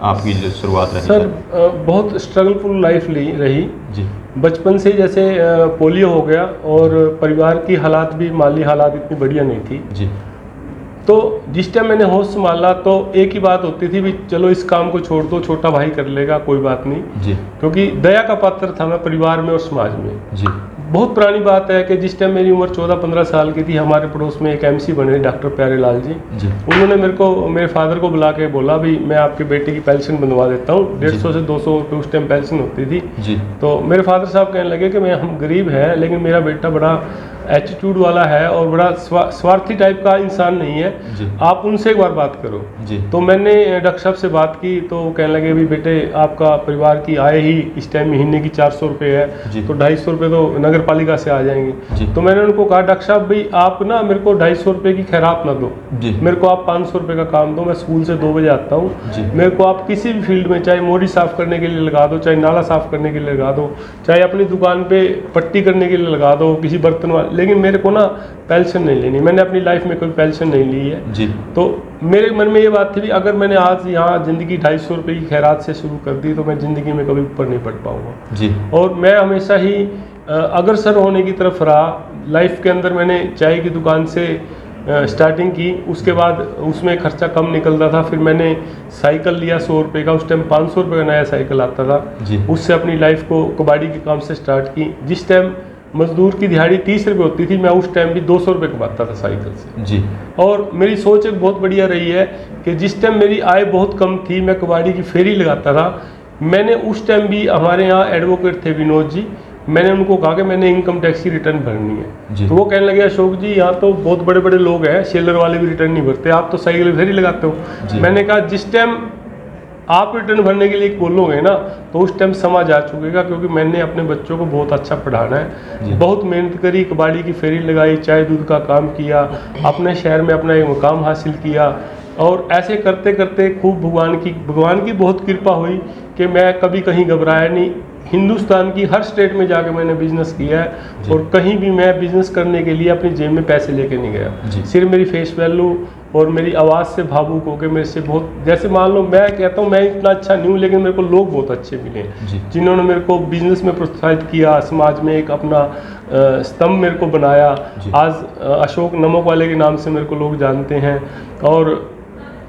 आपकी जो शुरुआत रही? सर बहुत स्ट्रगलफुल लाइफ रही जी बचपन से। जैसे पोलियो हो गया और परिवार की हालात भी, माली हालात इतनी बढ़िया नहीं थी। जी तो जिस टाइम मैंने होश संभाला तो एक ही बात होती थी भी चलो इस काम को छोड़ दो, छोटा भाई कर लेगा, कोई बात नहीं। जी क्योंकि दया का पात्र था मैं परिवार में और समाज में। जी बहुत पुरानी बात है कि जिस टाइम मेरी उम्र 14-15 साल की थी, हमारे पड़ोस में एक एमसी बने डॉक्टर प्यारेलाल जी। जी उन्होंने मेरे फादर को बुला के बोला भी मैं आपके बेटे की पेंशन बनवा देता हूँ। 150 से 200 रुपये उस टाइम पेंशन होती थी। जी तो मेरे फादर साहब कहने लगे कि हम गरीब हैं लेकिन मेरा बेटा बड़ा एटीट्यूड वाला है और बड़ा स्वार्थी टाइप का इंसान नहीं है, जी आप उनसे एक बार बात करो। जी तो मैंने डॉक्टर साहब से बात की तो वो कहने लगे भी बेटे आपका परिवार की आय ही इस टाइम महीने की 400 रुपये है, जी तो 250 रुपये तो नगर पालिका से आ जाएंगे। जी तो मैंने उनको कहा डॉक्टर साहब भाई आप ना मेरे को 250 रुपये की खैरात ना दो, जी मेरे को आप 500 रुपये का काम दो। मैं स्कूल से 2 बजे आता हूँ, जी मेरे को आप किसी भी फील्ड में, चाहे मोरी साफ़ करने के लिए लगा दो, चाहे नाला साफ़ करने के लिए लगा दो, चाहे अपनी दुकान पे पट्टी करने के लिए लगा दो, किसी बर्तन वाले, लेकिन मेरे को ना पेंशन नहीं लेनी। मैंने अपनी लाइफ में कोई पेंशन नहीं ली है। जी तो मेरे मन में ये बात थी भी अगर मैंने आज यहाँ ज़िंदगी 250 रुपये की खैरात से शुरू कर दी तो मैं ज़िंदगी में कभी ऊपर नहीं बढ़ पाऊँगा। जी और मैं हमेशा ही अग्रसर होने की तरफ रहा। लाइफ के अंदर मैंने चाय की दुकान से स्टार्टिंग की, उसके बाद उसमें खर्चा कम निकलता था, फिर मैंने साइकिल लिया 100 रुपये का, उस टाइम 500 रुपये का नया साइकिल आता था। जी उससे अपनी लाइफ को कबाड़ी के काम से स्टार्ट की। जिस टाइम मजदूर की दिहाड़ी 30 रुपये होती थी, मैं उस टाइम भी 200 रुपये कमाता था साइकिल से। जी और मेरी सोच एक बहुत बढ़िया रही है कि जिस टाइम मेरी आय बहुत कम थी, मैं कबाड़ी की फेरी लगाता था। मैंने उस टाइम भी, हमारे यहाँ एडवोकेट थे विनोद जी, मैंने उनको कहा कि मैंने इनकम टैक्स की रिटर्न भरनी है। जी तो वो कहने लगे अशोक जी यहाँ तो बहुत बड़े बड़े लोग हैं, शेलर वाले भी रिटर्न नहीं भरते, आप तो साइकिल फेरी लगाते जी। हो। मैंने कहा जिस टाइम आप रिटर्न भरने के लिए बोलोगे ना तो उस टाइम समाज आ चुकेगा, क्योंकि मैंने अपने बच्चों को बहुत अच्छा पढ़ाना जी। है। बहुत मेहनत करी, कबाड़ी की फेरी लगाई, चाय दूध का काम किया, अपने शहर में अपना एक मुकाम हासिल किया। और ऐसे करते करते खूब भगवान की बहुत कृपा हुई कि मैं कभी कहीं घबराया नहीं। हिंदुस्तान की हर स्टेट में जाके मैंने बिजनेस किया है और कहीं भी मैं बिजनेस करने के लिए अपनी जेब में पैसे लेके नहीं गया। सिर्फ मेरी फेस वैल्यू और मेरी आवाज़ से भावुक हो के मेरे से बहुत, जैसे मान लो मैं कहता हूँ मैं इतना अच्छा नहीं हूँ लेकिन मेरे को लोग बहुत अच्छे मिले जिन्होंने मेरे को बिजनेस में प्रोत्साहित किया, समाज में एक अपना स्तंभ मेरे को बनाया। आज अशोक नमक वाले के नाम से मेरे को लोग जानते हैं। और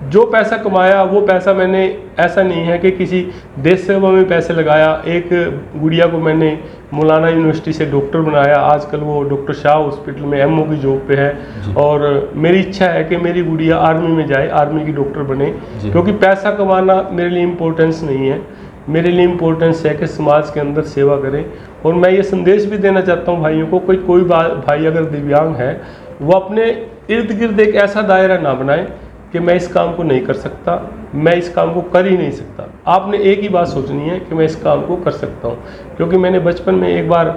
जो पैसा कमाया वो पैसा मैंने, ऐसा नहीं है कि किसी देश सेवा में पैसे लगाया। एक गुड़िया को मैंने मौलाना यूनिवर्सिटी से डॉक्टर बनाया, आजकल वो डॉक्टर शाह हॉस्पिटल में एमओ की जॉब पे है। और मेरी इच्छा है कि मेरी गुड़िया आर्मी में जाए, आर्मी की डॉक्टर बने, क्योंकि पैसा कमाना मेरे लिए इम्पोर्टेंस नहीं है। मेरे लिए इम्पोर्टेंस है कि समाज के अंदर सेवा करें। और मैं ये संदेश भी देना चाहता हूँ भाइयों को, कोई भाई अगर दिव्यांग है वो अपने इर्द गिर्द एक ऐसा दायरा ना बनाए कि मैं इस काम को नहीं कर सकता, मैं इस काम को कर ही नहीं सकता। आपने एक ही बात सोचनी है कि मैं इस काम को कर सकता हूँ। क्योंकि मैंने बचपन में एक बार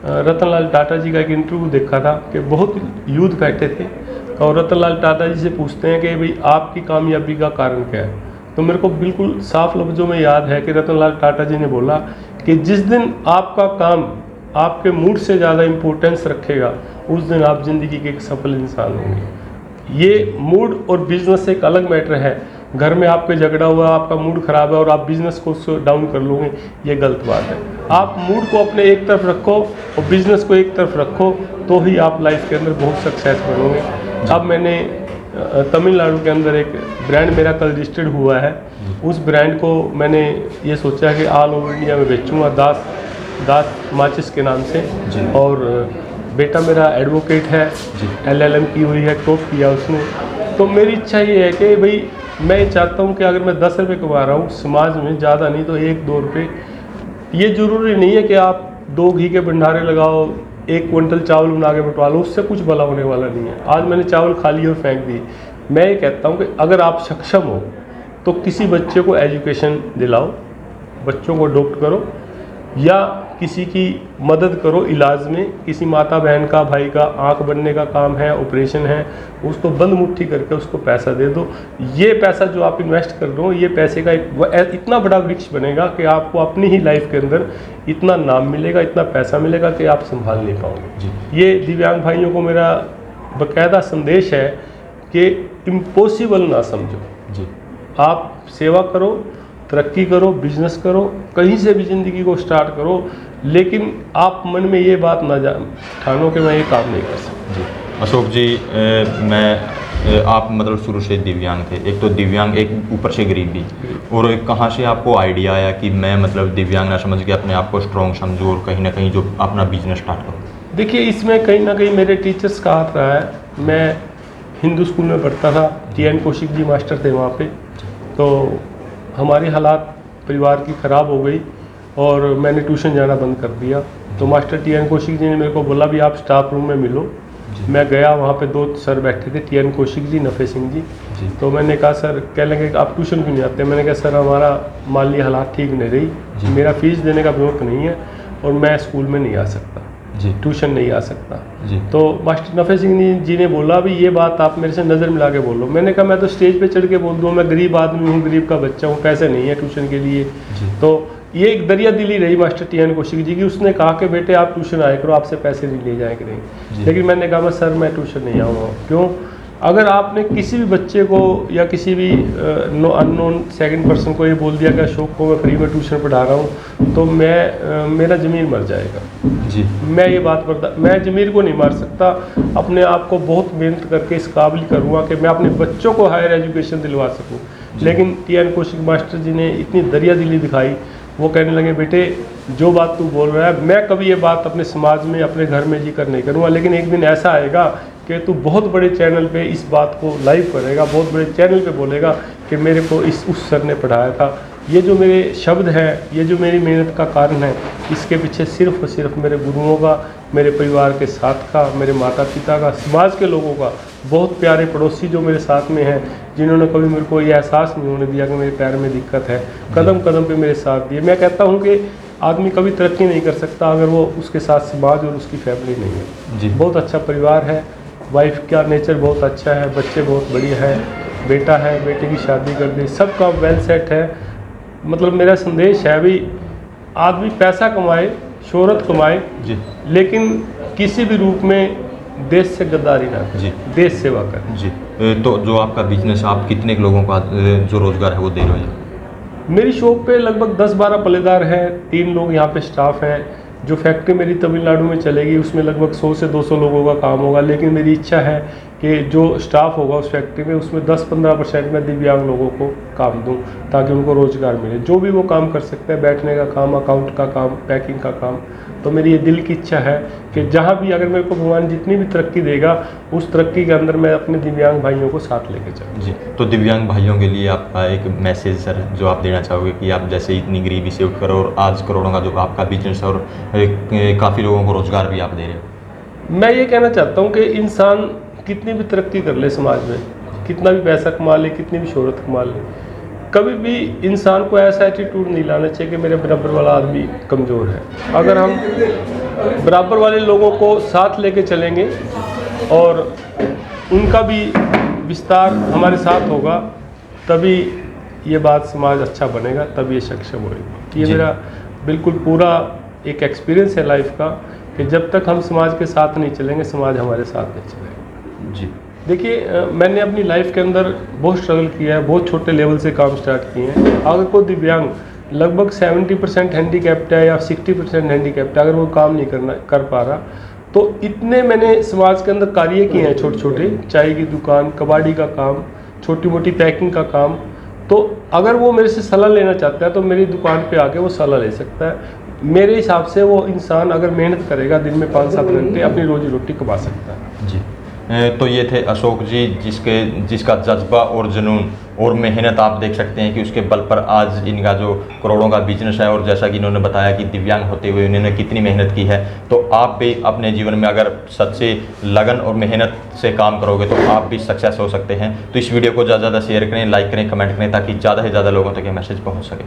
रतनलाल टाटा जी का एक इंटरव्यू देखा था कि बहुत यूथ बैठे थे और रतनलाल टाटा जी से पूछते हैं कि भाई आपकी कामयाबी का कारण क्या है। तो मेरे को बिल्कुल साफ लफ्ज़ों में याद है कि रतनलाल टाटा जी ने बोला कि जिस दिन आपका काम आपके मूड से ज़्यादा इम्पोर्टेंस रखेगा उस दिन आप ज़िंदगी के एक सफल इंसान होंगे। ये मूड और बिजनेस एक अलग मैटर है। घर में आपके झगड़ा हुआ, आपका मूड ख़राब है और आप बिज़नेस को डाउन कर लोगे, ये गलत बात है। आप मूड को अपने एक तरफ रखो और बिज़नेस को एक तरफ रखो, तो ही आप लाइफ के अंदर बहुत सक्सेस बनोगे। अब मैंने तमिलनाडु के अंदर एक ब्रांड मेरा कल रजिस्टर्ड हुआ है, उस ब्रांड को मैंने ये सोचा कि ऑल ओवर इंडिया में बेचूँगा, दास माचिस के नाम से। और बेटा मेरा एडवोकेट है, LLM की हुई है, टॉप किया उसने। तो मेरी इच्छा ये है कि भाई मैं ये चाहता हूँ कि अगर मैं 10 रुपये कमा रहा हूँ समाज में, ज़्यादा नहीं तो 1-2 रुपये। ये ज़रूरी नहीं है कि आप 2 घी के भंडारे लगाओ, 1 क्विंटल चावल बना के बंटवा लो, उससे कुछ भला होने वाला नहीं है। आज मैंने चावल खा लिए और फेंक दिए। मैं ये कहता हूँ कि अगर आप सक्षम हो तो किसी बच्चे को एजुकेशन दिलाओ, बच्चों को अडॉप्ट करो या किसी की मदद करो इलाज में। किसी माता बहन का, भाई का आंख बनने का काम है, ऑपरेशन है, उसको बंद मुट्ठी करके उसको पैसा दे दो। ये पैसा जो आप इन्वेस्ट कर रहे हो, ये पैसे का इतना बड़ा वृक्ष बनेगा कि आपको अपनी ही लाइफ के अंदर इतना नाम मिलेगा, इतना पैसा मिलेगा कि आप संभाल नहीं पाओगे। ये दिव्यांग भाइयों को मेरा बाकायदा संदेश है कि इम्पॉसिबल ना समझो। आप सेवा करो तरक्की करो, बिजनेस करो, कहीं से भी ज़िंदगी को स्टार्ट करो, लेकिन आप मन में ये बात ना ठानो कि मैं ये काम नहीं कर सकता। जी अशोक जी, आप मतलब शुरू से दिव्यांग थे, एक तो दिव्यांग, एक ऊपर से गरीब भी, और एक कहाँ से आपको आइडिया आया कि मैं मतलब दिव्यांग ना समझ के अपने आप को स्ट्रॉन्ग समझूँ और कहीं ना कहीं जो अपना बिजनेस स्टार्ट करूँ? देखिए, इसमें कहीं ना कहीं मेरे टीचर्स का हाथ रहा है। मैं हिंदू स्कूल में पढ़ता था, TN कौशिक जी मास्टर थे वहाँ पे। तो हमारी हालात परिवार की ख़राब हो गई और मैंने ट्यूशन जाना बंद कर दिया। तो मास्टर TN कौशिक जी ने मेरे को बोला भी आप स्टाफ रूम में मिलो। मैं गया, वहाँ पे 2 सर बैठे थे, TN कौशिक जी, नफ़े सिंह जी। तो मैंने कहा सर, कह लेंगे आप ट्यूशन क्यों नहीं आते? मैंने कहा सर हमारा माली हालात ठीक नहीं रही, मेरा फीस देने का विरोध नहीं है और मैं स्कूल में नहीं आ सकता, ट्यूशन नहीं आ सकता। तो मास्टर नफ़े सिंह जी ने बोला भी ये बात आप मेरे से नज़र मिला के बोलो। मैंने कहा मैं तो स्टेज पे चढ़ के बोल दूँ, मैं गरीब आदमी हूँ, गरीब का बच्चा हूँ, पैसे नहीं है ट्यूशन के लिए। तो ये एक दरिया दिली रही मास्टर TN कौशिक जी की। उसने कहा कि बेटे आप ट्यूशन आया करो, आपसे पैसे नहीं ले जाए करेंगे। लेकिन मैंने कहा सर मैं ट्यूशन नहीं आऊँगा। क्यों? अगर आपने किसी भी बच्चे को या किसी भी अननोन सेकंड पर्सन को ये बोल दिया कि अशोक को मैं फ्री में ट्यूशन पढ़ा रहा हूँ, तो मेरा ज़मीर मर जाएगा। मैं ये बात मैं ज़मीर को नहीं मार सकता। अपने आप को बहुत मेहनत करके इस काबिल करूँगा कि मैं अपने बच्चों को हायर एजुकेशन दिलवा सकूँ। लेकिन TN कौशिक मास्टर जी ने इतनी दरिया दिली दिखाई। वो कहने लगे बेटे जो बात तू बोल रहा है, मैं कभी ये बात अपने समाज में, अपने घर में जिक्र नहीं करूँगा, लेकिन एक दिन ऐसा आएगा कि तू बहुत बड़े चैनल पे इस बात को लाइव करेगा, बहुत बड़े चैनल पे बोलेगा कि मेरे को उस सर ने पढ़ाया था। ये जो मेरे शब्द हैं, ये जो मेरी मेहनत का कारण है, इसके पीछे सिर्फ़ और सिर्फ मेरे गुरुओं का, मेरे परिवार के साथ का, मेरे माता पिता का, समाज के लोगों का, बहुत प्यारे पड़ोसी जो मेरे साथ में हैं, जिन्होंने कभी मेरे को ये एहसास नहीं होने दिया कि मेरे पैर में दिक्कत है, कदम कदम पे मेरे साथ दिए। मैं कहता हूँ कि आदमी कभी तरक्की नहीं कर सकता अगर वो उसके साथ समाज और उसकी फैमिली नहीं है। बहुत अच्छा परिवार है, वाइफ का नेचर बहुत अच्छा है, बच्चे बहुत बढ़िया है, बेटा है, बेटे की शादी कर दी, सब काम वेल सेट है। मतलब मेरा संदेश है भी आदमी पैसा कमाए, शोहरत कमाए, लेकिन किसी भी रूप में देश से गद्दारी ना करे, देश सेवा करे। तो जो आपका बिजनेस, आप कितने लोगों का जो रोज़गार है वो दे रहे हो? मेरी शॉप पे लगभग 10-12 पल्लेदार हैं, 3 लोग यहाँ पे स्टाफ हैं। जो फैक्ट्री मेरी तमिलनाडु में चलेगी उसमें लगभग 100 से 200 लोगों का काम होगा, लेकिन मेरी इच्छा है कि जो स्टाफ होगा उस फैक्ट्री में, उसमें 10-15% मैं दिव्यांग लोगों को काम दूं ताकि उनको रोज़गार मिले। जो भी वो काम कर सकते हैं, बैठने का काम, अकाउंट का काम, पैकिंग का काम। तो मेरी ये दिल की इच्छा है कि जहाँ भी अगर मेरे को भगवान जितनी भी तरक्की देगा, उस तरक्की के अंदर मैं अपने दिव्यांग भाइयों को साथ लेके जाऊँ। तो दिव्यांग भाइयों के लिए आपका एक मैसेज सर जो आप देना चाहोगे कि आप जैसे इतनी गरीबी से उठकर और आज करोड़ों का जो आपका बिजनेस है और काफ़ी लोगों को रोज़गार भी आप दे रहे हो? मैं ये कहना चाहता हूँ कि इंसान कितनी भी तरक्की कर ले समाज में, कितना भी पैसा कमा ले, कितनी भी शोहरत कमा ले, कभी भी इंसान को ऐसा एटीट्यूड नहीं लाना चाहिए कि मेरे बराबर वाला आदमी कमज़ोर है। अगर हम बराबर वाले लोगों को साथ लेके चलेंगे और उनका भी विस्तार हमारे साथ होगा, तभी ये बात समाज अच्छा बनेगा, तब ये सक्षम होगी। ये मेरा बिल्कुल पूरा एक एक्सपीरियंस है लाइफ का कि जब तक हम समाज के साथ नहीं चलेंगे, समाज हमारे साथ नहीं चलेगा। देखिए, मैंने अपनी लाइफ के अंदर बहुत स्ट्रगल किया है, बहुत छोटे लेवल से काम स्टार्ट किए हैं। अगर कोई दिव्यांग लगभग 70% हैंडीकैप्ट है या 60% हैंडीकैप्ट है, अगर वो काम नहीं कर पा रहा, तो इतने मैंने समाज के अंदर कार्य किए हैं छोटे छोटे, चाय की दुकान, कबाड़ी का काम, छोटी मोटी पैकिंग का काम। तो अगर वो मेरे से सलाह लेना चाहता है तो मेरी दुकान पे आके वो सलाह ले सकता है। मेरे हिसाब से वो इंसान अगर मेहनत करेगा, दिन में 5-7 घंटे अपनी रोजी रोटी कमा सकता है। तो ये थे अशोक जी, जिसका जज्बा और जुनून और मेहनत आप देख सकते हैं कि उसके बल पर आज इनका जो करोड़ों का बिजनेस है, और जैसा कि इन्होंने बताया कि दिव्यांग होते हुए इन्होंने कितनी मेहनत की है। तो आप भी अपने जीवन में अगर सच्ची लगन और मेहनत से काम करोगे तो आप भी सक्सेस हो सकते हैं। तो इस वीडियो को ज़्यादा से ज़्यादा शेयर करें, लाइक करें, कमेंट करें, ताकि ज़्यादा से ज़्यादा लोगों तक ये मैसेज पहुँच सके।